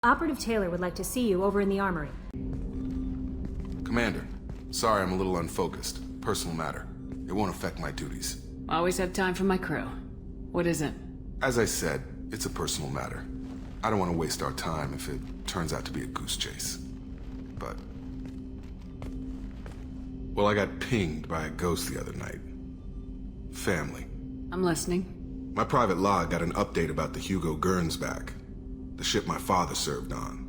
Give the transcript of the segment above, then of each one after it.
Operative Taylor would like to see you over in the armory. Commander, sorry I'm a little unfocused. Personal matter. It won't affect my duties. Always have time for my crew. What is it? As I said, it's a personal matter. I don't want to waste our time if it turns out to be a goose chase. But... well, I got pinged by a ghost the other night. Family. I'm listening. My private log got an update about the Hugo Gernsback, the ship my father served on.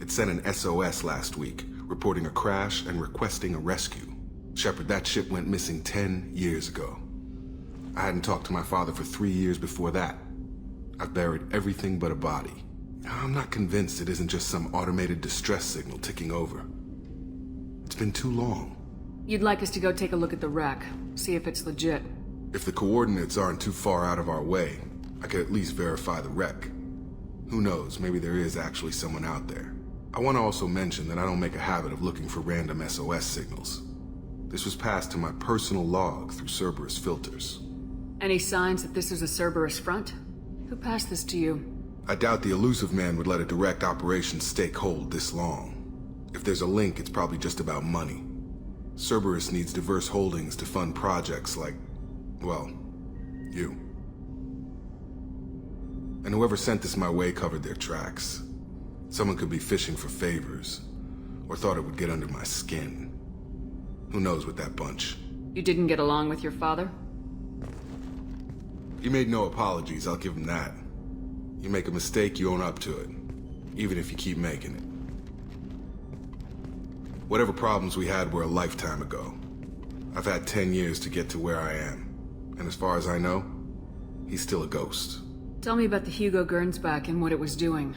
It sent an SOS last week, reporting a crash and requesting a rescue. Shepard, that ship went missing 10 years ago. I hadn't talked to my father for 3 years before that. I've buried everything but a body. I'm not convinced it isn't just some automated distress signal ticking over. It's been too long. You'd like us to go take a look at the wreck, see if it's legit. If the coordinates aren't too far out of our way, I could at least verify the wreck. Who knows, maybe there is actually someone out there. I want to also mention that I don't make a habit of looking for random SOS signals. This was passed to my personal log through Cerberus filters. Any signs that this is a Cerberus front? Who passed this to you? I doubt the elusive man would let a direct operation stake hold this long. If there's a link, it's probably just about money. Cerberus needs diverse holdings to fund projects like, well, you. And whoever sent this my way covered their tracks. Someone could be fishing for favors, or thought it would get under my skin. Who knows with that bunch? You didn't get along with your father? He made no apologies, I'll give him that. You make a mistake, you own up to it. Even if you keep making it. Whatever problems we had were a lifetime ago. I've had 10 years to get to where I am. And as far as I know, he's still a ghost. Tell me about the Hugo Gernsback and what it was doing.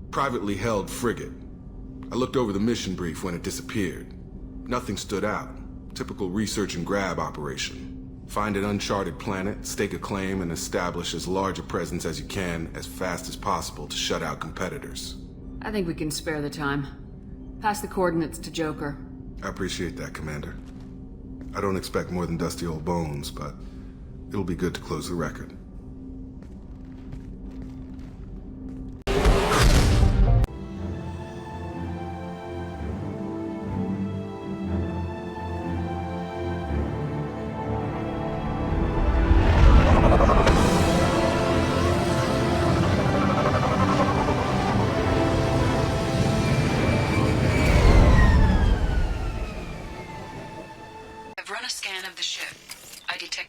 Privately held frigate. I looked over the mission brief when it disappeared. Nothing stood out. Typical research and grab operation. Find an uncharted planet, stake a claim, and establish as large a presence as you can as fast as possible to shut out competitors. I think we can spare the time. Pass the coordinates to Joker. I appreciate that, Commander. I don't expect more than dusty old bones, but it'll be good to close the record.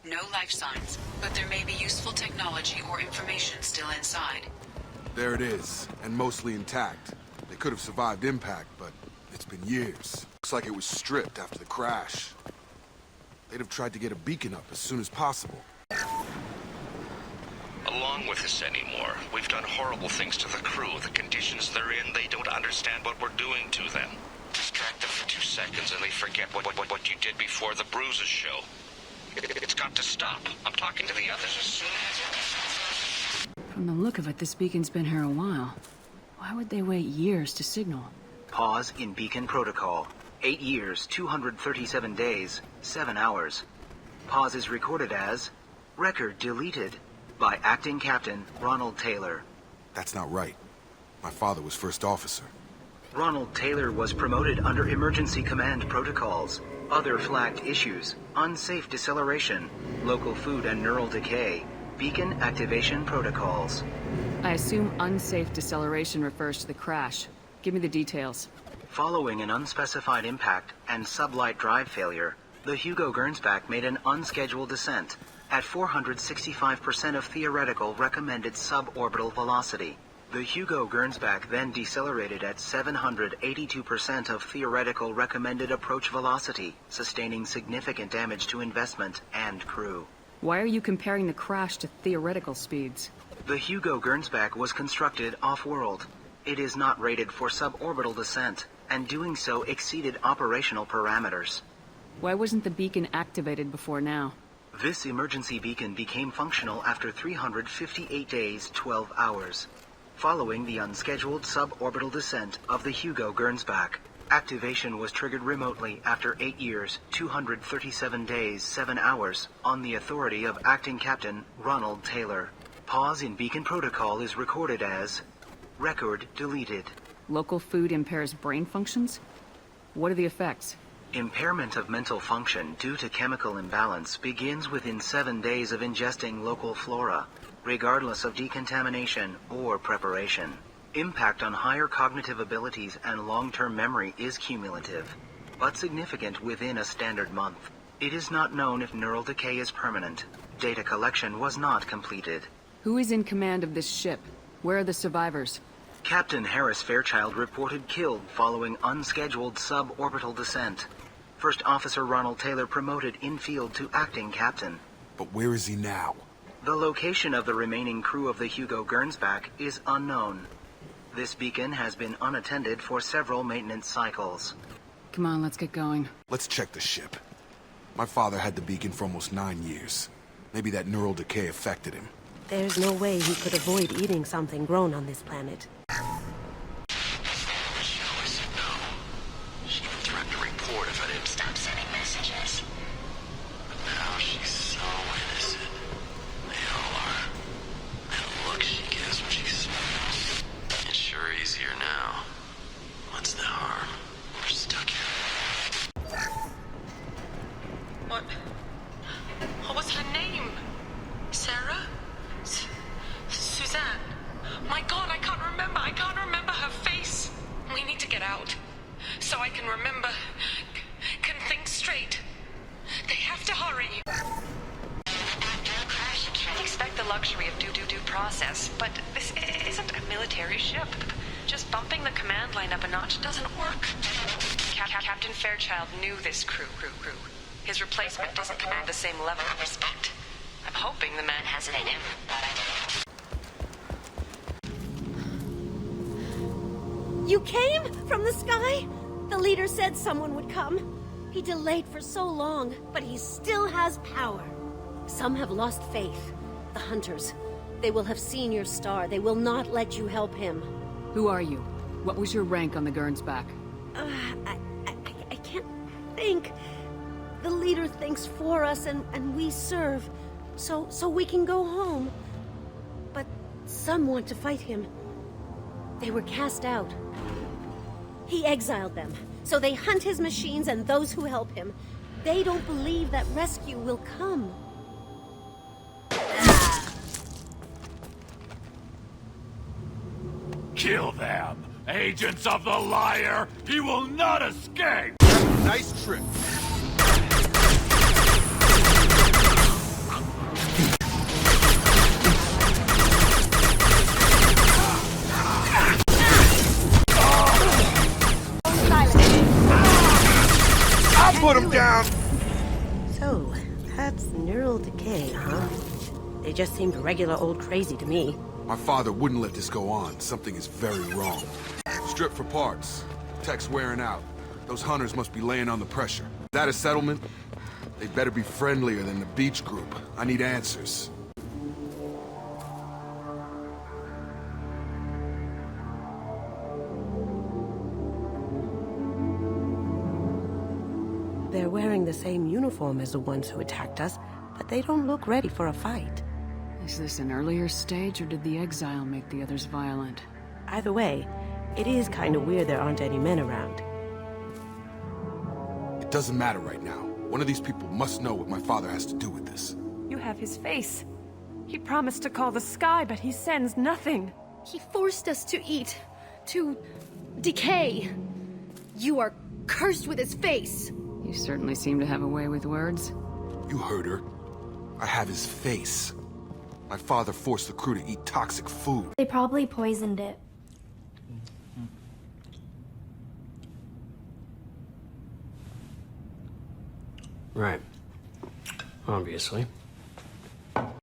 No life signs, but there may be useful technology or information still inside. There it is, and mostly intact. They could have survived impact, but it's been years. Looks like it was stripped after the crash. They'd have tried to get a beacon up as soon as possible. Along with us anymore. We've done horrible things to the crew. The conditions they're in, they don't understand what we're doing to them. Distract them for 2 seconds and they forget what you did before the bruises show. It's got to stop. I'm talking to the others as soon as... From the look of it, this beacon's been here a while. Why would they wait years to signal? Pause in beacon protocol. 8 years, 237 days, 7 hours. Pause is recorded as... record deleted by Acting Captain Ronald Taylor. That's not right. My father was first officer. Ronald Taylor was promoted under emergency command protocols. Other flagged issues: unsafe deceleration, local food and neural decay, beacon activation protocols. I assume unsafe deceleration refers to the crash. Give me the details. Following an unspecified impact and sublight drive failure, the Hugo Gernsback made an unscheduled descent at 465% of theoretical recommended suborbital velocity. The Hugo Gernsback then decelerated at 782% of theoretical recommended approach velocity, sustaining significant damage to investment and crew. Why are you comparing the crash to theoretical speeds? The Hugo Gernsback was constructed off-world. It is not rated for suborbital descent, and doing so exceeded operational parameters. Why wasn't the beacon activated before now? This emergency beacon became functional after 358 days, 12 hours. Following the unscheduled suborbital descent of the Hugo Gernsback, activation was triggered remotely after 8 years, 237 days, 7 hours, on the authority of Acting Captain Ronald Taylor. Pause in beacon protocol is recorded as Record deleted. Local food impairs brain functions? What are the effects? Impairment of mental function due to chemical imbalance begins within 7 days of ingesting local flora, regardless of decontamination or preparation. Impact on higher cognitive abilities and long-term memory is cumulative, but significant within a standard month. It is not known if neural decay is permanent. Data collection was not completed. Who is in command of this ship? Where are the survivors? Captain Harris Fairchild reported killed following unscheduled suborbital descent. First Officer Ronald Taylor promoted in-field to acting captain. But where is he now? The location of the remaining crew of the Hugo Gernsback is unknown. This beacon has been unattended for several maintenance cycles. Come on, let's get going. Let's check the ship. My father had the beacon for almost 9 years. Maybe that neural decay affected him. There's no way he could avoid eating something grown on this planet. She always said no. She even threatened to report if I didn't stop sending messages. But now she's so innocent. They all are. That look she gives when she smiles. It's sure easier now. What's the harm? We're stuck here. What was her name? Sarah? Suzanne? My God, I can't remember. I can't remember her face. We need to get out. So I can remember. Can think straight. They have to hurry. After a crash, you can't expect the luxury of due process. But this isn't a military ship. Just bumping the command line up a notch doesn't work. Captain Fairchild knew this crew. His replacement doesn't command the same level of respect. I'm hoping the man has it in him. You came from the sky? The leader said someone would come. He delayed for so long, but he still has power. Some have lost faith. The hunters. They will have seen your star. They will not let you help him. Who are you? What was your rank on the Gernsback? I can't think. The leader thinks for us and we serve. So we can go home. But some want to fight him. They were cast out. He exiled them, so they hunt his machines and those who help him. They don't believe that rescue will come. Kill them! Agents of the liar! He will not escape! Nice trip. Put him down! So, that's neural decay, huh? They just seemed regular old crazy to me. My father wouldn't let this go on. Something is very wrong. Strip for parts. Tech's wearing out. Those hunters must be laying on the pressure. Is that a settlement? They better be friendlier than the beach group. I need answers. They're wearing the same uniform as the ones who attacked us, but they don't look ready for a fight. Is this an earlier stage, or did the exile make the others violent? Either way, it is kind of weird there aren't any men around. It doesn't matter right now. One of these people must know what my father has to do with this. You have his face. He promised to call the sky, but he sends nothing. He forced us to eat, to decay. You are cursed with his face. You certainly seem to have a way with words. You heard her. I have his face. My father forced the crew to eat toxic food. They probably poisoned it. Right. Obviously.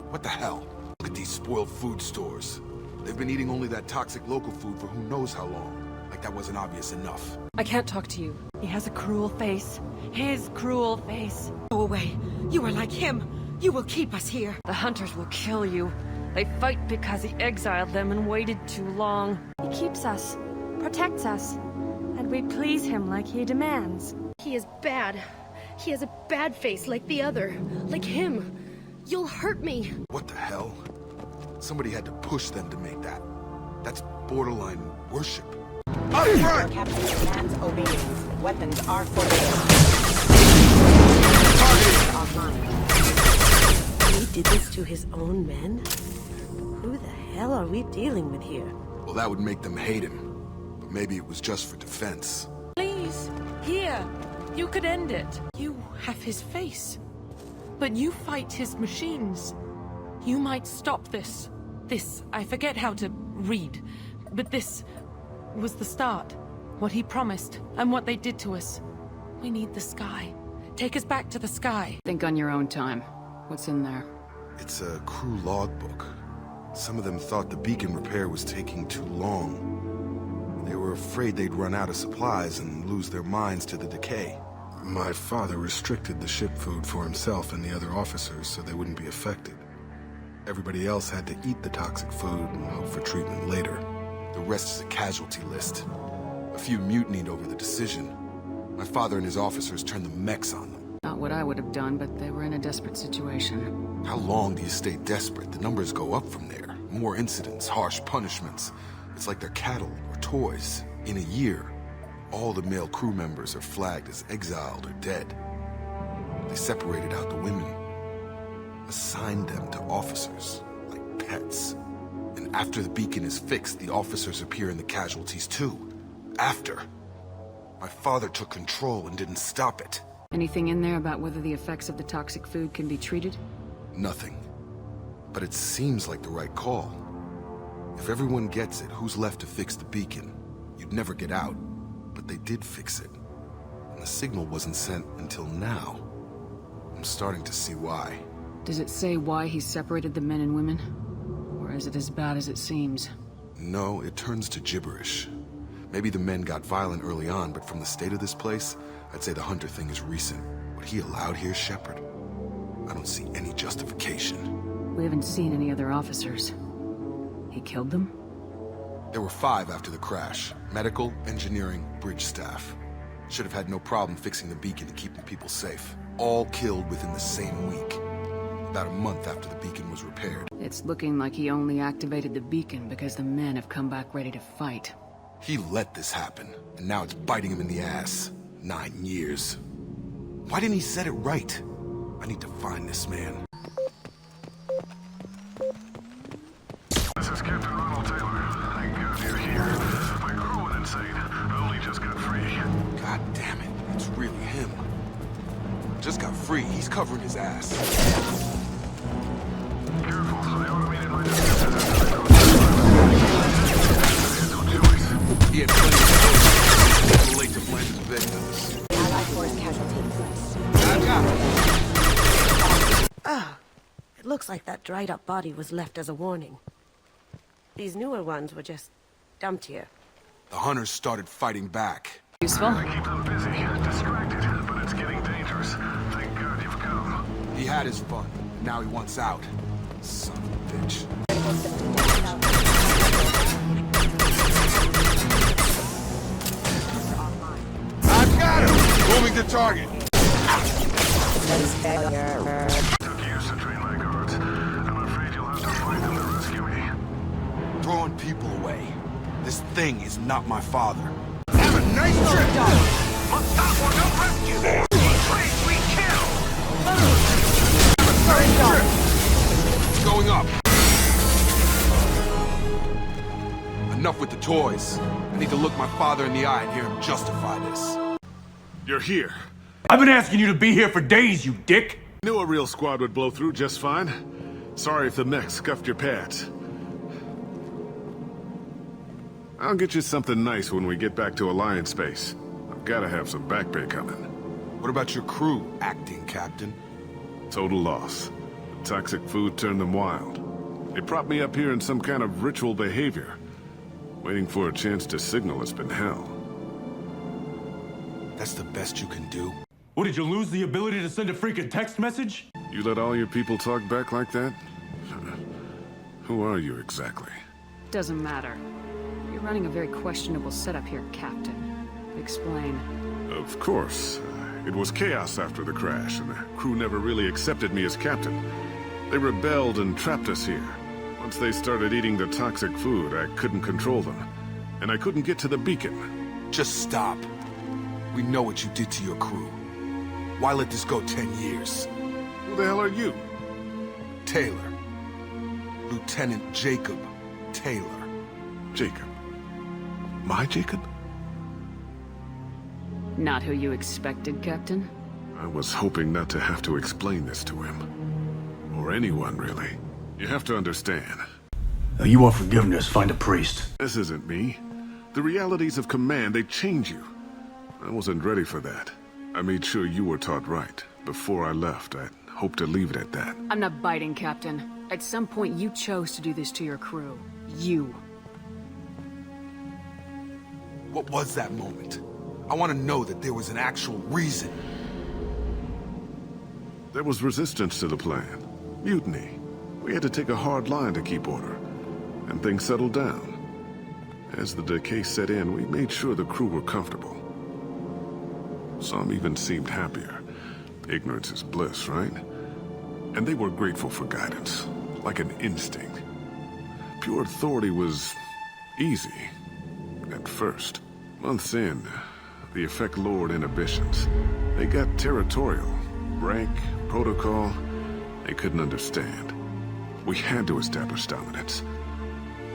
What the hell? Look at these spoiled food stores. They've been eating only that toxic local food for who knows how long. Like that wasn't obvious enough. I can't talk to you. He has a cruel face. His cruel face. Go away. You are like him. You will keep us here. The hunters will kill you. They fight because he exiled them and waited too long. He keeps us, protects us, and we please him like he demands. He is bad. He has a bad face like the other. Like him. You'll hurt me. What the hell? Somebody had to push them to make that. That's borderline worship. Your captain commands obedience. Weapons are forbidden. He did this to his own men? Who the hell are we dealing with here? Well, that would make them hate him. But maybe it was just for defense. Please, here. You could end it. You have his face. But you fight his machines. You might stop this. This, I forget how to read. But this was the start. What he promised, and what they did to us. We need the sky. Take us back to the sky. Think on your own time. What's in there? It's a crew logbook. Some of them thought the beacon repair was taking too long. They were afraid they'd run out of supplies and lose their minds to the decay. My father restricted the ship food for himself and the other officers so they wouldn't be affected. Everybody else had to eat the toxic food and hope for treatment later. The rest is a casualty list. A few mutinied over the decision. My father and his officers turned the mechs on them. Not what I would have done, but they were in a desperate situation. How long do you stay desperate? The numbers go up from there. More incidents, harsh punishments. It's like they're cattle or toys. In a year, all the male crew members are flagged as exiled or dead. They separated out the women, assigned them to officers, like pets. And after the beacon is fixed, the officers appear in the casualties too. After. My father took control and didn't stop it. Anything in there about whether the effects of the toxic food can be treated? Nothing. But it seems like the right call. If everyone gets it, who's left to fix the beacon? You'd never get out. But they did fix it. And the signal wasn't sent until now. I'm starting to see why. Does it say why he separated the men and women? Or is it as bad as it seems? No, it turns to gibberish. Maybe the men got violent early on, but from the state of this place, I'd say the Hunter thing is recent. What he allowed here, Shepard? I don't see any justification. We haven't seen any other officers. He killed them? There were 5 after the crash. Medical, engineering, bridge staff. Should have had no problem fixing the beacon and keeping people safe. All killed within the same week. About a month after the beacon was repaired. It's looking like he only activated the beacon because the men have come back ready to fight. He let this happen, and now it's biting him in the ass. 9 years. Why didn't he set it right? I need to find this man. This is Captain Ronald Taylor. Thank God you're here. My crew went insane. I only just got free. God damn it, it's really him. Just got free. He's covering his ass. Careful, the automated line of defense He had plenty of time. Too late to blame his victims. Allied force casualties. I got him. Ah, it looks like that dried up body was left as a warning. These newer ones were just dumped here. The hunters started fighting back. Useful? Keep them busy, distracted, but it's getting dangerous. Thank God you've come. He had his fun. Now he wants out. Son of a bitch. I've got him! Moving to target. Took years to train my guards. I'm afraid you'll have to fight them to rescue me. Throwing people away. This thing is not my father. Have a nice trip! Let's stop or no rescue! Please, we kill! It's going up. Enough with the toys. I need to look my father in the eye and hear him justify this. You're here. I've been asking you to be here for days, you dick! Knew a real squad would blow through just fine. Sorry if the mech scuffed your pads. I'll get you something nice when we get back to Alliance space. I've gotta have some back pay coming. What about your crew, acting captain? Total loss. The toxic food turned them wild. They propped me up here in some kind of ritual behavior. Waiting for a chance to signal has been hell. That's the best you can do? What, did you lose the ability to send a freaking text message? You let all your people talk back like that? Who are you exactly? Doesn't matter. You're running a very questionable setup here, Captain. Explain. Of course. It was chaos after the crash, and the crew never really accepted me as captain. They rebelled and trapped us here. Once they started eating the toxic food, I couldn't control them. And I couldn't get to the beacon. Just stop. We know what you did to your crew. Why let this go 10 years? Who the hell are you? Taylor. Lieutenant Jacob Taylor. Jacob? My Jacob? Not who you expected, Captain? I was hoping not to have to explain this to him. Or anyone, really. You have to understand. You want forgiveness, find a priest. This isn't me. The realities of command, they change you. I wasn't ready for that. I made sure you were taught right. Before I left, I hoped to leave it at that. I'm not biting, Captain. At some point, you chose to do this to your crew. You. What was that moment? I want to know that there was an actual reason. There was resistance to the plan. Mutiny. We had to take a hard line to keep order. And things settled down. As the decay set in, we made sure the crew were comfortable. Some even seemed happier. Ignorance is bliss, right? And they were grateful for guidance, like an instinct. Pure authority was easy, at first. Months in, the effect lowered inhibitions. They got territorial. Rank, protocol, they couldn't understand. We had to establish dominance.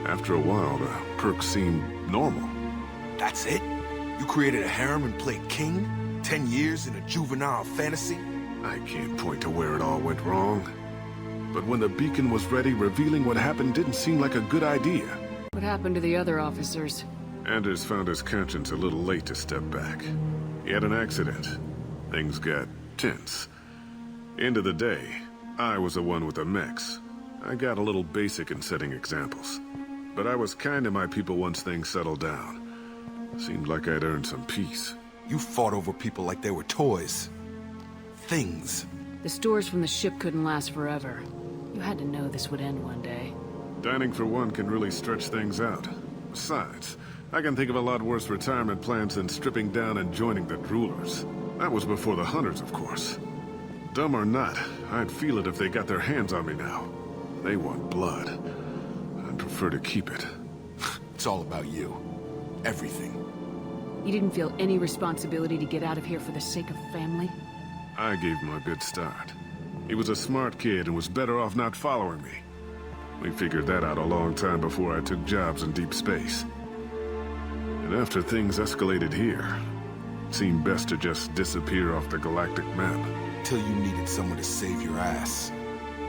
After a while, the perks seemed normal. That's it? You created a harem and played king? 10 years in a juvenile fantasy? I can't point to where it all went wrong. But when the beacon was ready, revealing what happened didn't seem like a good idea. What happened to the other officers? Anders found his conscience a little late to step back. He had an accident. Things got tense. End of the day, I was the one with the mechs. I got a little basic in setting examples. But I was kind to my people once things settled down. Seemed like I'd earned some peace. You fought over people like they were toys. Things. The stores from the ship couldn't last forever. You had to know this would end one day. Dining for one can really stretch things out. Besides, I can think of a lot worse retirement plans than stripping down and joining the Droolers. That was before the Hunters, of course. Dumb or not, I'd feel it if they got their hands on me now. They want blood. I'd prefer to keep it. It's all about you. Everything. You didn't feel any responsibility to get out of here for the sake of family? I gave him a good start. He was a smart kid and was better off not following me. We figured that out a long time before I took jobs in deep space. And after things escalated here, it seemed best to just disappear off the galactic map. Till you needed someone to save your ass.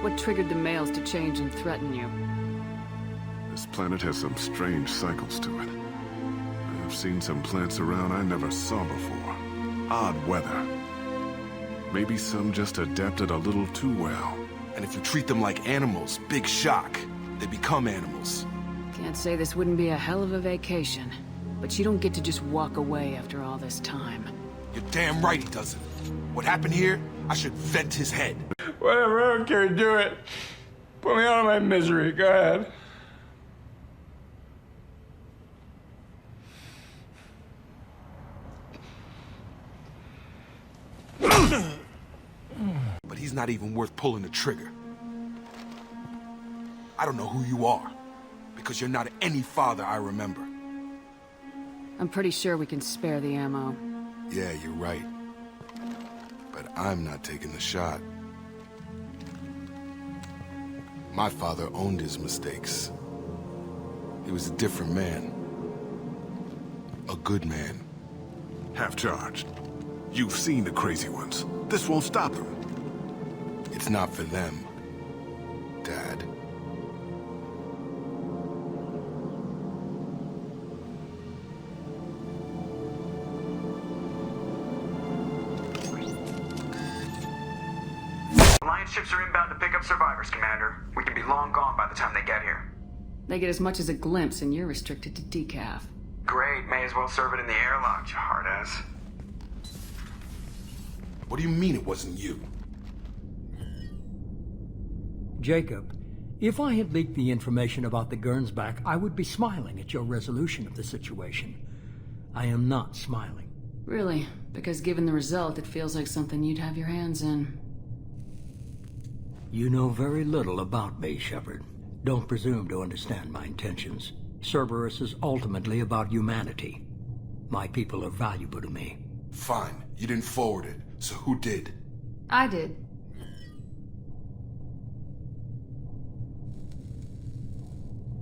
What triggered the males to change and threaten you? This planet has some strange cycles to it. I've seen some plants around I never saw before. Odd weather. Maybe some just adapted a little too well. And if you treat them like animals, big shock. They become animals. Can't say this wouldn't be a hell of a vacation. But you don't get to just walk away after all this time. You're damn right he doesn't. What happened here, I should vent his head. Whatever, I don't care, do it. Put me out of my misery, go ahead. But he's not even worth pulling the trigger. I don't know who you are, because you're not any father I remember. I'm pretty sure we can spare the ammo. Yeah, you're right. But I'm not taking the shot. My father owned his mistakes. He was a different man. A good man. Half-charged. You've seen the crazy ones. This won't stop them. It's not for them, Dad. Alliance ships are inbound to pick up survivors, Commander. We can be long gone by the time they get here. They get as much as a glimpse, and you're restricted to decaf. Great, may as well serve it in the airlock, you hard-ass. What do you mean it wasn't you? Jacob, if I had leaked the information about the Gernsback, I would be smiling at your resolution of the situation. I am not smiling. Really? Because given the result, it feels like something you'd have your hands in. You know very little about me, Shepard. Don't presume to understand my intentions. Cerberus is ultimately about humanity. My people are valuable to me. Fine. You didn't forward it, so who did? I did.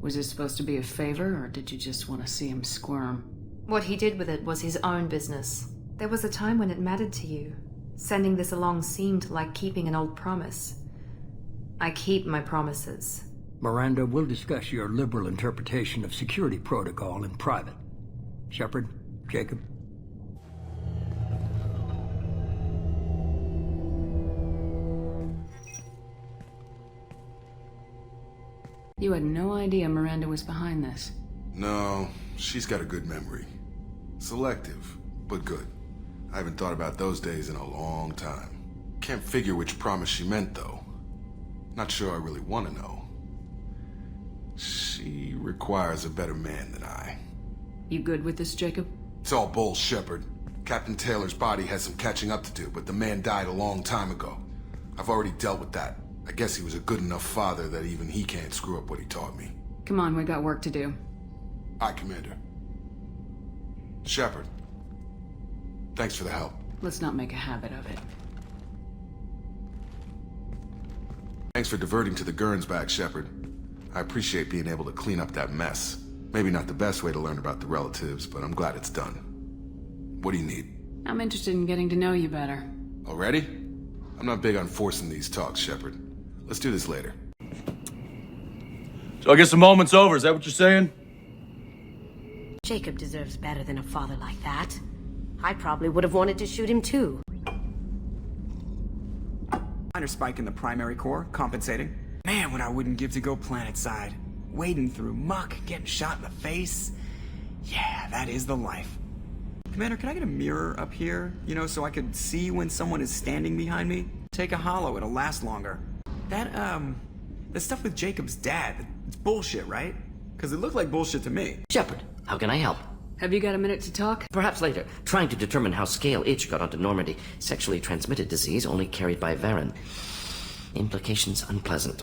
Was this supposed to be a favor, or did you just want to see him squirm? What he did with it was his own business. There was a time when it mattered to you. Sending this along seemed like keeping an old promise. I keep my promises. Miranda, we'll discuss your liberal interpretation of security protocol in private. Shepard, Jacob. You had no idea Miranda was behind this. No, she's got a good memory. Selective, but good. I haven't thought about those days in a long time. Can't figure which promise she meant, though. Not sure I really want to know. She requires a better man than I. You good with this, Jacob? It's all bull, Shepard. Captain Taylor's body has some catching up to do, but the man died a long time ago. I've already dealt with that. I guess he was a good enough father that even he can't screw up what he taught me. Come on, we got work to do. Aye, Commander. Shepard. Thanks for the help. Let's not make a habit of it. Thanks for diverting to the Gernsback, Shepard. I appreciate being able to clean up that mess. Maybe not the best way to learn about the relatives, but I'm glad it's done. What do you need? I'm interested in getting to know you better. Already? I'm not big on forcing these talks, Shepard. Let's do this later. So I guess the moment's over, is that what you're saying? Jacob deserves better than a father like that. I probably would have wanted to shoot him too. Minor spike in the primary core, compensating. Man, what I wouldn't give to go planetside. Wading through muck, getting shot in the face. Yeah, that is the life. Commander, can I get a mirror up here? You know, so I could see when someone is standing behind me? Take a holo, it'll last longer. That stuff with Jacob's dad, it's bullshit, right? Because it looked like bullshit to me. Shepard, how can I help? Have you got a minute to talk? Perhaps later. Trying to determine how Scale H got onto Normandy. Sexually transmitted disease only carried by Varen. Implications unpleasant.